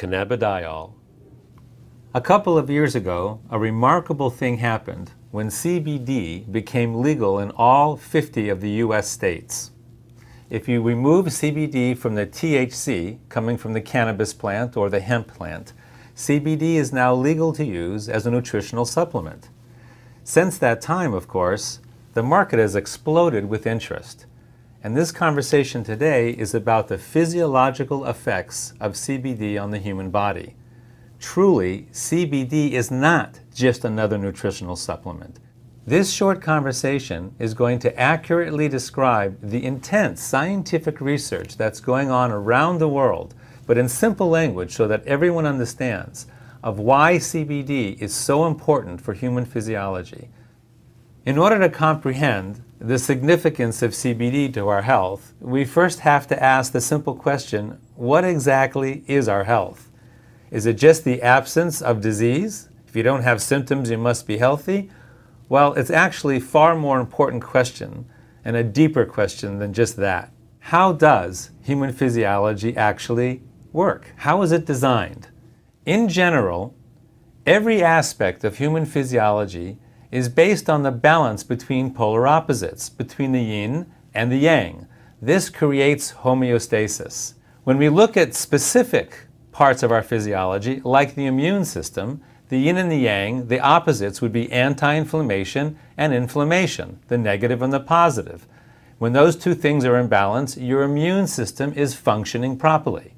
cannabidiol. A couple of years ago, a remarkable thing happened when CBD became legal in all 50 of the US states. If you remove CBD from the THC coming from the cannabis plant or the hemp plant, CBD is now legal to use as a nutritional supplement. Since that time, of course, the market has exploded with interest. And this conversation today is about the physiological effects of CBD on the human body. Truly, CBD is not just another nutritional supplement. This short conversation is going to accurately describe the intense scientific research that's going on around the world, but in simple language so that everyone understands of why CBD is so important for human physiology. In order to comprehend the significance of CBD to our health, we first have to ask the simple question, what exactly is our health? Is it just the absence of disease? If you don't have symptoms, you must be healthy? Well, it's actually a far more important question and a deeper question than just that. How does human physiology actually work? How is it designed? In general, every aspect of human physiology is based on the balance between polar opposites, between the yin and the yang. This creates homeostasis. When we look at specific parts of our physiology, like the immune system, the yin and the yang, the opposites would be anti-inflammation and inflammation, the negative and the positive. When those two things are in balance, your immune system is functioning properly.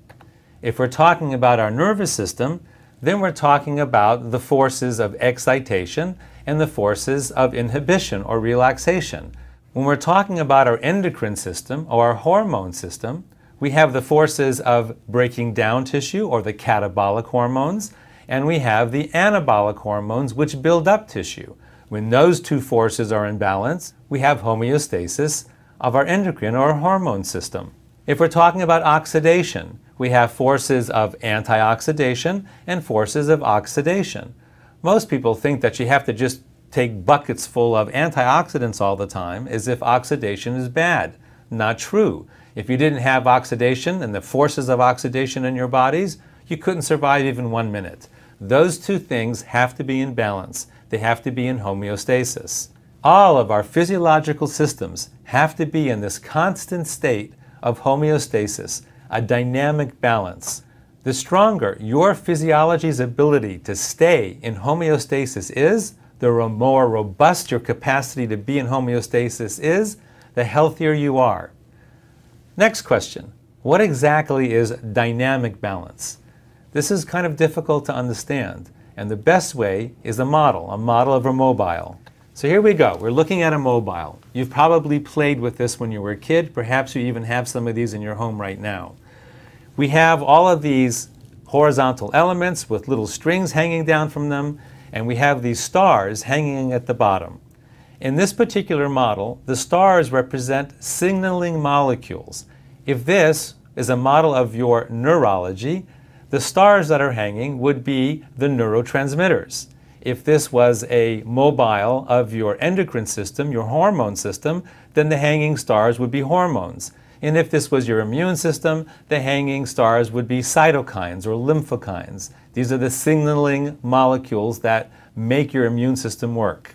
If we're talking about our nervous system, then we're talking about the forces of excitation and the forces of inhibition or relaxation. When we're talking about our endocrine system or our hormone system, we have the forces of breaking down tissue, or the catabolic hormones, and we have the anabolic hormones, which build up tissue. When those two forces are in balance, we have homeostasis of our endocrine or hormone system. If we're talking about oxidation, we have forces of antioxidation and forces of oxidation. Most people think that you have to just take buckets full of antioxidants all the time, as if oxidation is bad. Not true. If you didn't have oxidation and the forces of oxidation in your bodies, you couldn't survive even 1 minute. Those two things have to be in balance. They have to be in homeostasis. All of our physiological systems have to be in this constant state of homeostasis, a dynamic balance. The stronger your physiology's ability to stay in homeostasis is, the more robust your capacity to be in homeostasis is, the healthier you are. Next question, what exactly is dynamic balance? This is kind of difficult to understand, and the best way is a model of a mobile. So here we go, we're looking at a mobile. You've probably played with this when you were a kid, perhaps you even have some of these in your home right now. We have all of these horizontal elements with little strings hanging down from them, and we have these stars hanging at the bottom. In this particular model, the stars represent signaling molecules. If this is a model of your neurology, the stars that are hanging would be the neurotransmitters. If this was a mobile of your endocrine system, your hormone system, then the hanging stars would be hormones. And if this was your immune system, the hanging stars would be cytokines or lymphokines. These are the signaling molecules that make your immune system work.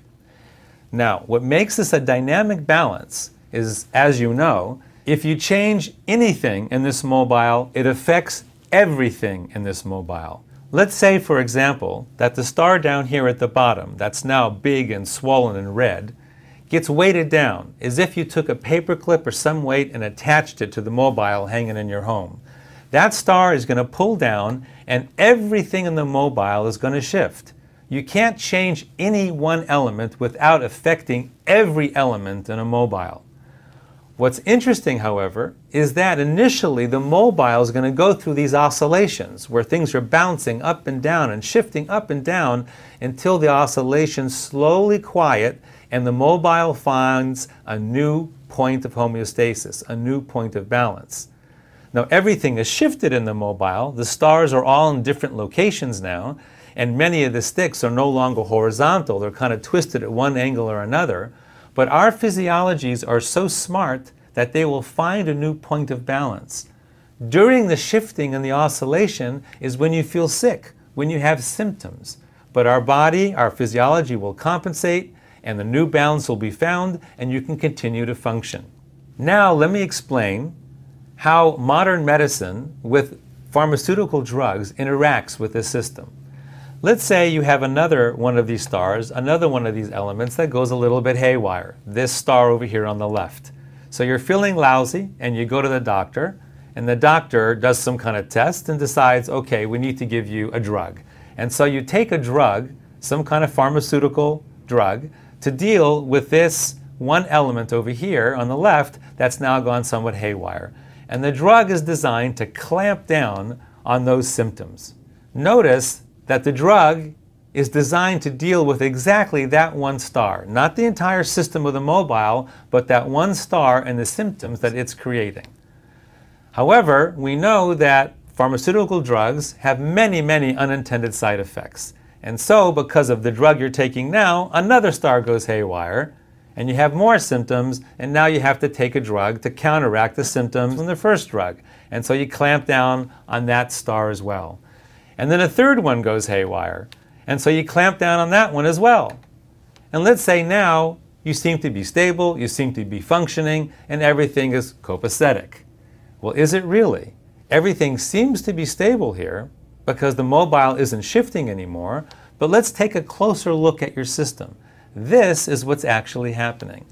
Now, what makes this a dynamic balance is, as you know, if you change anything in this mobile, it affects everything in this mobile. Let's say, for example, that the star down here at the bottom, that's now big and swollen and red, gets weighted down, as if you took a paper clip or some weight and attached it to the mobile hanging in your home. That star is going to pull down, and everything in the mobile is going to shift. You can't change any one element without affecting every element in a mobile. What's interesting, however, is that initially the mobile is going to go through these oscillations where things are bouncing up and down and shifting up and down until the oscillations slowly quiet and the mobile finds a new point of homeostasis, a new point of balance. Now everything is shifted in the mobile. The stars are all in different locations now, and many of the sticks are no longer horizontal. They're kind of twisted at one angle or another. But our physiologies are so smart that they will find a new point of balance. During the shifting and the oscillation is when you feel sick, when you have symptoms. But our body, our physiology will compensate, and the new balance will be found, and you can continue to function. Now let me explain how modern medicine with pharmaceutical drugs interacts with this system. Let's say you have another one of these stars, another one of these elements that goes a little bit haywire. This star over here on the left. So you're feeling lousy and you go to the doctor, and the doctor does some kind of test and decides, okay, we need to give you a drug. And so you take a drug, some kind of pharmaceutical drug, to deal with this one element over here on the left that's now gone somewhat haywire. And the drug is designed to clamp down on those symptoms. Notice that the drug is designed to deal with exactly that one star, not the entire system of the mobile, but that one star and the symptoms that it's creating. However, we know that pharmaceutical drugs have many, many unintended side effects. And so, because of the drug you're taking now, another star goes haywire, and you have more symptoms, and now you have to take a drug to counteract the symptoms from the first drug. And so you clamp down on that star as well. And then a third one goes haywire, and so you clamp down on that one as well. And let's say now you seem to be stable, you seem to be functioning, and everything is copacetic. Well, is it really? Everything seems to be stable here because the mobile isn't shifting anymore, but let's take a closer look at your system. This is what's actually happening.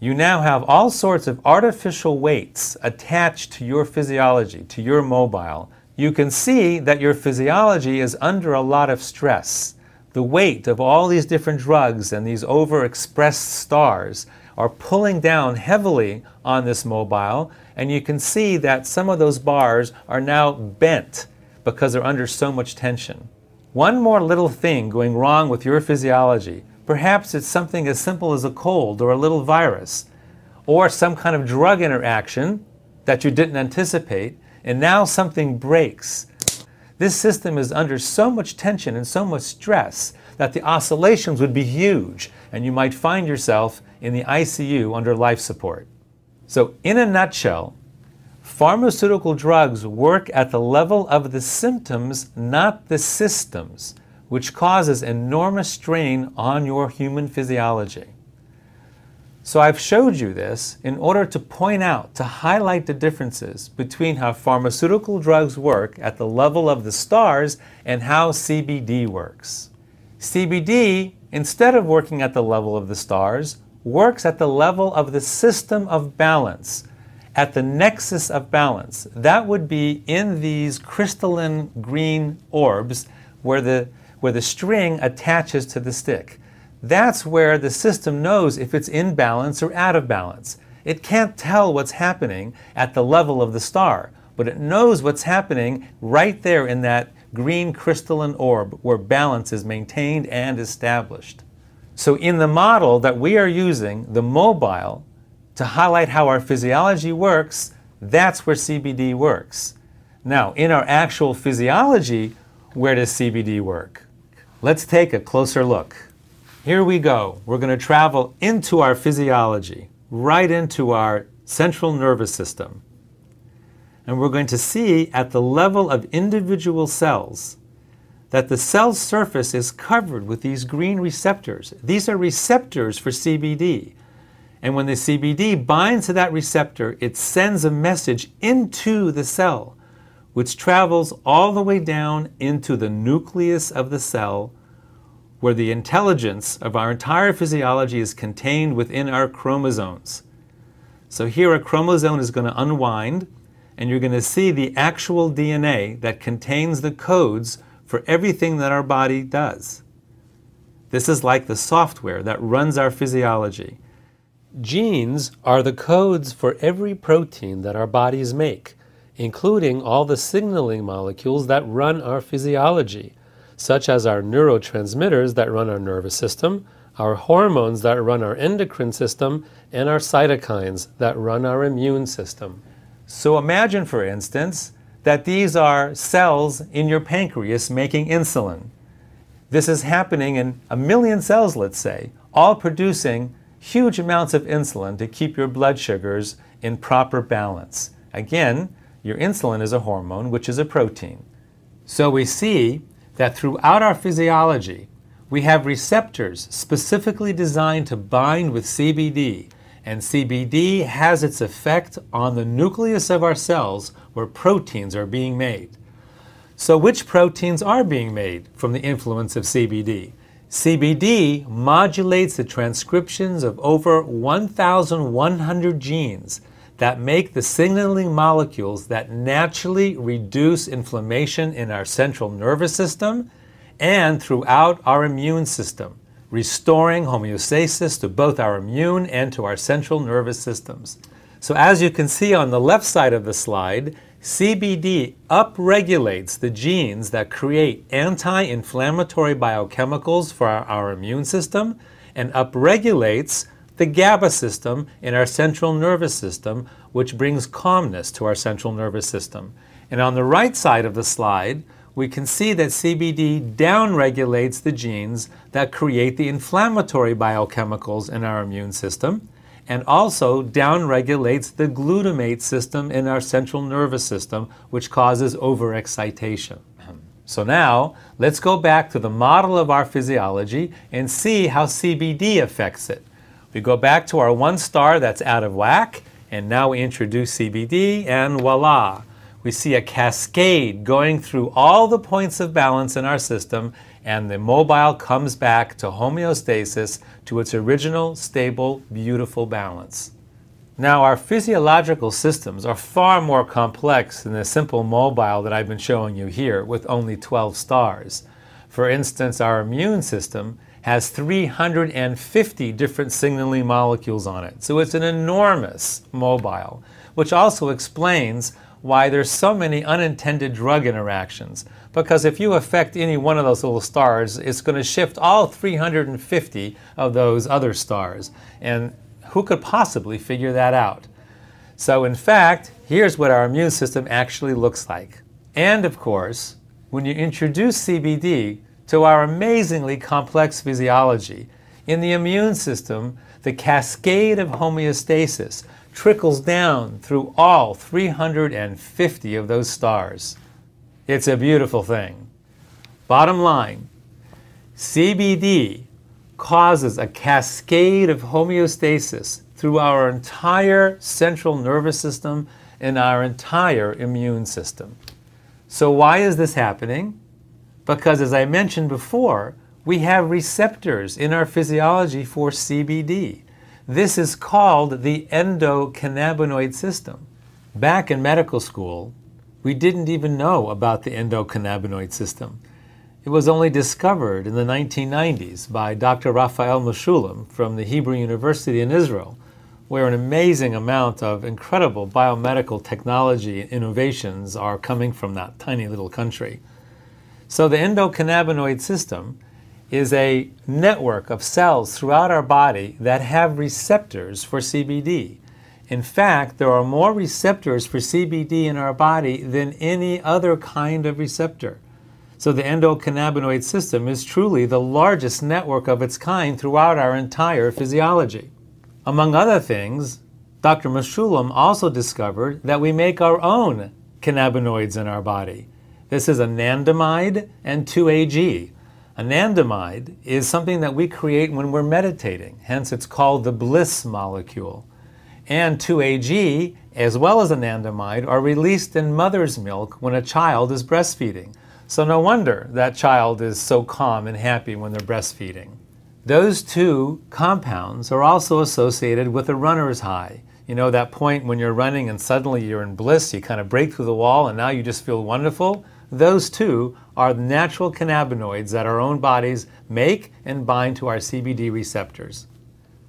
You now have all sorts of artificial weights attached to your physiology, to your mobile. You can see that your physiology is under a lot of stress. The weight of all these different drugs and these overexpressed stars are pulling down heavily on this mobile, and you can see that some of those bars are now bent because they're under so much tension. One more little thing going wrong with your physiology. Perhaps it's something as simple as a cold or a little virus, or some kind of drug interaction that you didn't anticipate, and now something breaks. This system is under so much tension and so much stress that the oscillations would be huge, and you might find yourself in the ICU under life support. So in a nutshell, pharmaceutical drugs work at the level of the symptoms, not the systems, which causes enormous strain on your human physiology. So I've showed you this in order to point out, to highlight the differences between how pharmaceutical drugs work at the level of the stars and how CBD works. CBD, instead of working at the level of the stars, works at the level of the system of balance, at the nexus of balance. That would be in these crystalline green orbs where the string attaches to the stick. That's where the system knows if it's in balance or out of balance. It can't tell what's happening at the level of the star, but it knows what's happening right there in that green crystalline orb where balance is maintained and established. So in the model that we are using, the mobile, to highlight how our physiology works, that's where CBD works. Now, in our actual physiology, where does CBD work? Let's take a closer look. Here we go. We're going to travel into our physiology, right into our central nervous system. And we're going to see at the level of individual cells that the cell surface is covered with these green receptors. These are receptors for CBD. And when the CBD binds to that receptor, it sends a message into the cell, which travels all the way down into the nucleus of the cell, where the intelligence of our entire physiology is contained within our chromosomes. So here a chromosome is going to unwind, and you're going to see the actual DNA that contains the codes for everything that our body does. This is like the software that runs our physiology. Genes are the codes for every protein that our bodies make, including all the signaling molecules that run our physiology, such as our neurotransmitters that run our nervous system, our hormones that run our endocrine system, and our cytokines that run our immune system. So imagine, for instance, that these are cells in your pancreas making insulin. This is happening in 1 million cells, let's say, all producing huge amounts of insulin to keep your blood sugars in proper balance. Again, Your insulin is a hormone, which is a protein. So we see that throughout our physiology, we have receptors specifically designed to bind with CBD, and CBD has its effect on the nucleus of our cells where proteins are being made. So which proteins are being made from the influence of CBD? CBD modulates the transcriptions of over 1,100 genes that make the signaling molecules that naturally reduce inflammation in our central nervous system and throughout our immune system, restoring homeostasis to both our immune and to our central nervous systems. So as you can see on the left side of the slide, CBD upregulates the genes that create anti-inflammatory biochemicals for our immune system and upregulates the GABA system in our central nervous system, which brings calmness to our central nervous system. And on the right side of the slide, we can see that CBD downregulates the genes that create the inflammatory biochemicals in our immune system, and also downregulates the glutamate system in our central nervous system, which causes overexcitation. So now, let's go back to the model of our physiology and see how CBD affects it. We go back to our one star that's out of whack, and now we introduce CBD, and voila! We see a cascade going through all the points of balance in our system, and the mobile comes back to homeostasis, to its original, stable, beautiful balance. Now, our physiological systems are far more complex than the simple mobile that I've been showing you here with only 12 stars. For instance, our immune system has 350 different signaling molecules on it, so it's an enormous mobile, which also explains why there's so many unintended drug interactions. Because if you affect any one of those little stars, it's going to shift all 350 of those other stars. And who could possibly figure that out? So in fact, here's what our immune system actually looks like. And of course, when you introduce CBD to our amazingly complex physiology, in the immune system, the cascade of homeostasis trickles down through all 350 of those stars. It's a beautiful thing. Bottom line, CBD causes a cascade of homeostasis through our entire central nervous system and our entire immune system. So why is this happening? Because as I mentioned before, we have receptors in our physiology for CBD. This is called the endocannabinoid system. Back in medical school, we didn't even know about the endocannabinoid system. It was only discovered in the 1990s by Dr. Raphael Mechoulam from the Hebrew University in Israel, where an amazing amount of incredible biomedical technology and innovations are coming from that tiny little country. So the endocannabinoid system is a network of cells throughout our body that have receptors for CBD. In fact, there are more receptors for CBD in our body than any other kind of receptor. So the endocannabinoid system is truly the largest network of its kind throughout our entire physiology. Among other things, Dr. Mechoulam also discovered that we make our own cannabinoids in our body. This is anandamide and 2-AG. Anandamide is something that we create when we're meditating, hence it's called the bliss molecule. And 2-AG, as well as anandamide, are released in mother's milk when a child is breastfeeding. So no wonder that child is so calm and happy when they're breastfeeding. Those two compounds are also associated with a runner's high. You know, that point when you're running and suddenly you're in bliss, you kind of break through the wall and now you just feel wonderful? Those two are natural cannabinoids that our own bodies make and bind to our CBD receptors.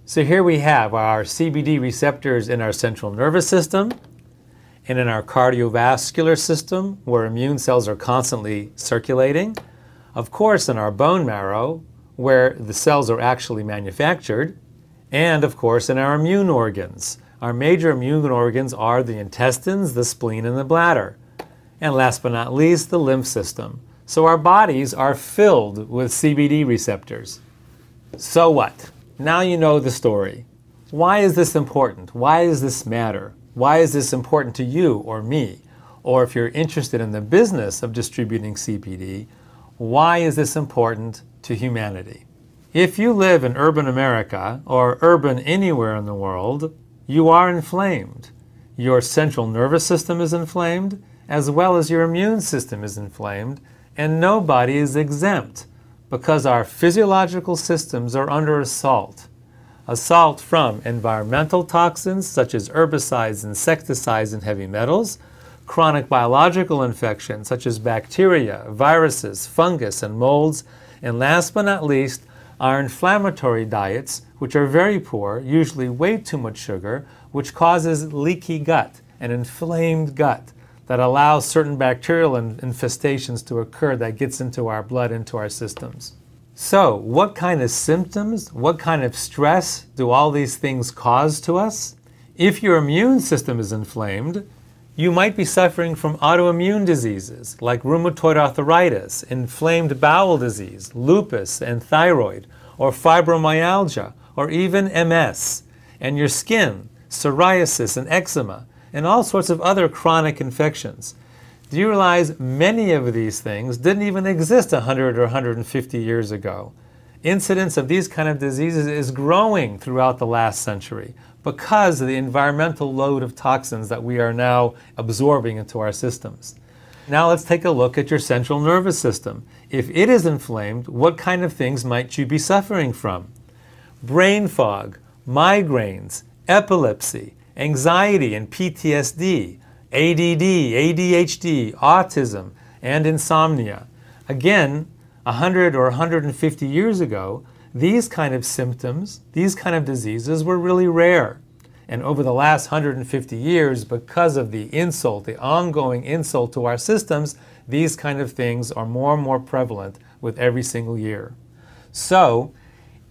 So here we have our CBD receptors in our central nervous system and in our cardiovascular system, where immune cells are constantly circulating. Of course, in our bone marrow, where the cells are actually manufactured. And of course, in our immune organs. Our major immune organs are the intestines, the spleen, and the bladder. And last but not least, the lymph system. So our bodies are filled with CBD receptors. So what? Now you know the story. Why is this important? Why does this matter? Why is this important to you or me? or if you're interested in the business of distributing CBD, why is this important to humanity? If you live in urban America or urban anywhere in the world, you are inflamed. Your central nervous system is inflamed, as well as your immune system is inflamed, and nobody is exempt because our physiological systems are under assault. Assault from environmental toxins such as herbicides, insecticides, and heavy metals, chronic biological infections such as bacteria, viruses, fungus, and molds, and last but not least, our inflammatory diets, which are very poor, usually way too much sugar, which causes leaky gut, an inflamed gut that allows certain bacterial infestations to occur that gets into our blood, into our systems. So, what kind of symptoms, what kind of stress do all these things cause to us? If your immune system is inflamed, you might be suffering from autoimmune diseases like rheumatoid arthritis, inflamed bowel disease, lupus and thyroid, or fibromyalgia, or even MS, and your skin, psoriasis and eczema, and all sorts of other chronic infections. Do you realize many of these things didn't even exist 100 or 150 years ago? Incidence of these kind of diseases is growing throughout the last century because of the environmental load of toxins that we are now absorbing into our systems. Now let's take a look at your central nervous system. If it is inflamed, what kind of things might you be suffering from? Brain fog, migraines, epilepsy, anxiety and PTSD, ADD, ADHD, autism, and insomnia. Again, 100 or 150 years ago, these kind of symptoms, these kind of diseases were really rare. And over the last 150 years, because of the insult, the ongoing insult to our systems, these kind of things are more and more prevalent with every single year. So,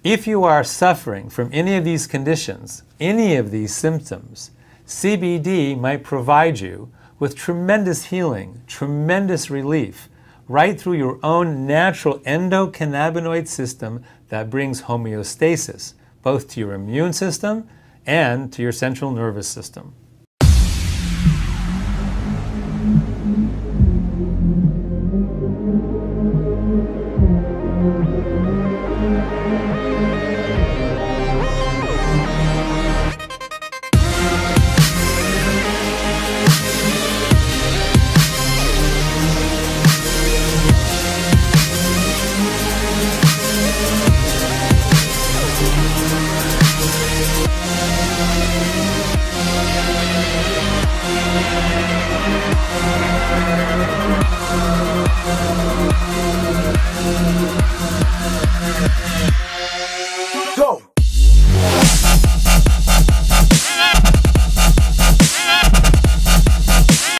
if you are suffering from any of these conditions, any of these symptoms, CBD might provide you with tremendous healing, tremendous relief, right through your own natural endocannabinoid system that brings homeostasis, both to your immune system and to your central nervous system.